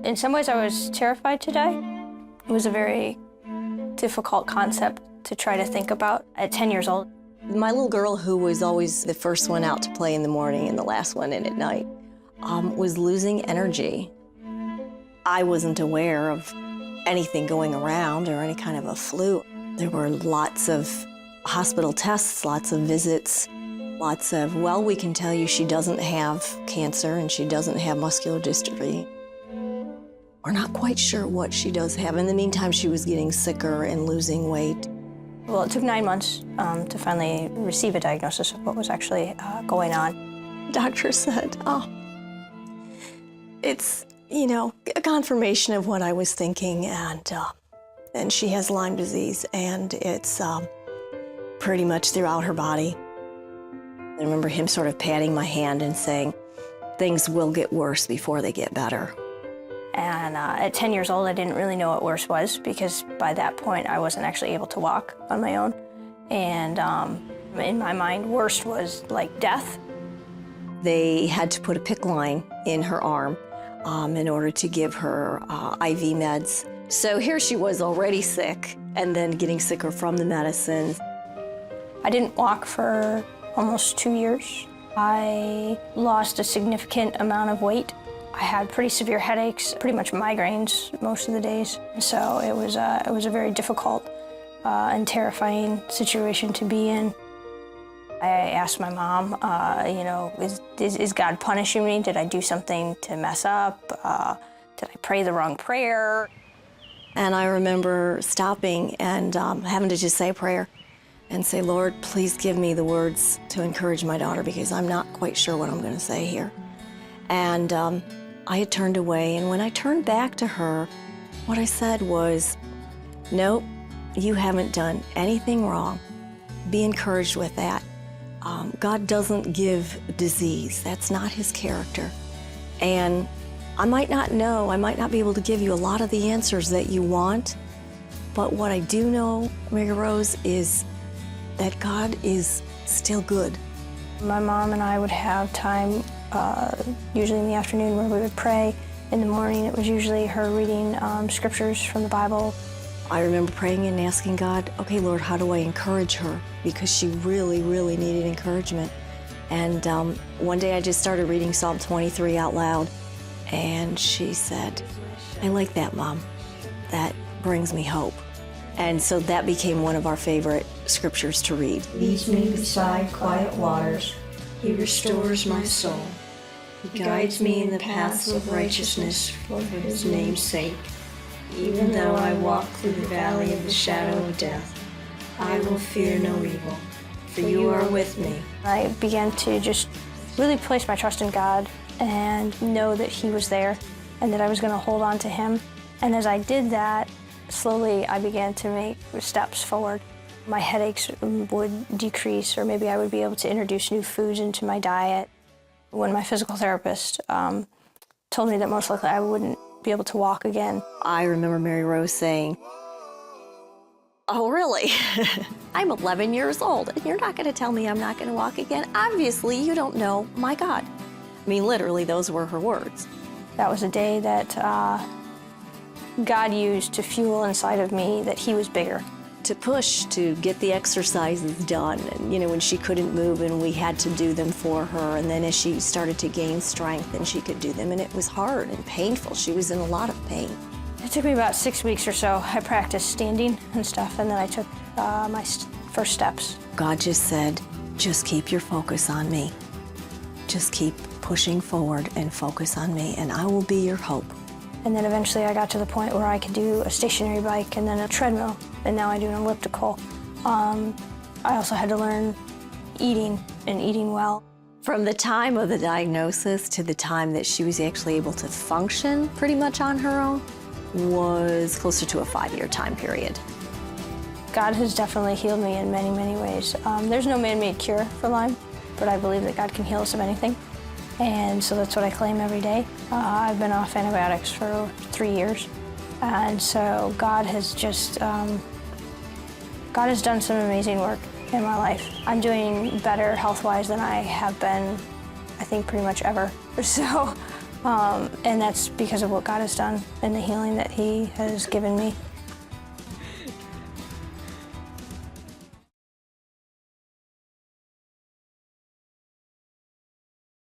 In some ways, I was terrified to die. It was a very difficult concept to try to think about at 10 years old. My little girl, who was always the first one out to play in the morning and the last one in at night, was losing energy. I wasn't aware of anything going around or any kind of a flu. There were lots of hospital tests, lots of visits, lots of, well, we can tell you she doesn't have cancer and she doesn't have muscular dystrophy. We're not quite sure what she does have. In the meantime, she was getting sicker and losing weight. Well, it took 9 months to finally receive a diagnosis of what was actually going on. The doctor said, oh, it's, a confirmation of what I was thinking, and she has Lyme disease, and it's pretty much throughout her body. I remember him sort of patting my hand and saying, things will get worse before they get better. And at 10 years old, I didn't really know what worse was, because by that point, I wasn't actually able to walk on my own. And in my mind, worst was like death. They had to put a PICC line in her arm in order to give her IV meds. So here she was already sick and then getting sicker from the medicines. I didn't walk for almost 2 years. I lost a significant amount of weight. I had pretty severe headaches, pretty much migraines most of the days. So it was a very difficult and terrifying situation to be in. I asked my mom, is God punishing me? Did I do something to mess up? Did I pray the wrong prayer? And I remember stopping and having to just say a prayer and say, Lord, please give me the words to encourage my daughter, because I'm not quite sure what I'm going to say here. And I had turned away, and when I turned back to her, what I said was, nope, you haven't done anything wrong. Be encouraged with that. God doesn't give disease. That's not his character. And I might not know, I might not be able to give you a lot of the answers that you want, but what I do know, Mary Rose, is that God is still good. My mom and I would have time, usually in the afternoon, where we would pray. In the morning, it was usually her reading scriptures from the Bible. I remember praying and asking God, okay, Lord, how do I encourage her? Because she really, really needed encouragement. And one day I just started reading Psalm 23 out loud, and she said, I like that, Mom. That brings me hope. And so that became one of our favorite scriptures to read. He leads me beside quiet waters. He restores my soul. He guides me in the paths of righteousness for his name's sake. Even though I walk through the valley of the shadow of death, I will fear no evil, for you are with me. I began to just really place my trust in God and know that he was there and that I was going to hold on to him. And as I did that, slowly I began to make steps forward. My headaches would decrease, or maybe I would be able to introduce new foods into my diet. When my physical therapist told me that most likely I wouldn't be able to walk again. I remember Mary Rose saying, oh, really? I'm 11 years old, and you're not going to tell me I'm not going to walk again? Obviously, you don't know my God. I mean, literally, those were her words. That was a day that God used to fuel inside of me that he was bigger. To push to get the exercises done, and when she couldn't move and we had to do them for her, and then as she started to gain strength and she could do them, and it was hard and painful. She was in a lot of pain. It took me about 6 weeks or so. I practiced standing and stuff, and then I took my first steps. God just said, just keep your focus on me. Just keep pushing forward and focus on me, and I will be your hope. And then eventually I got to the point where I could do a stationary bike and then a treadmill, and now I do an elliptical. I also had to learn eating and eating well. From the time of the diagnosis to the time that she was actually able to function pretty much on her own was closer to a 5-year time period. God has definitely healed me in many, many ways. There's no man-made cure for Lyme, but I believe that God can heal us of anything. And so that's what I claim every day. I've been off antibiotics for 3 years. And so God has just, God has done some amazing work in my life. I'm doing better health-wise than I have been, I think, pretty much ever. So And that's because of what God has done and the healing that He has given me.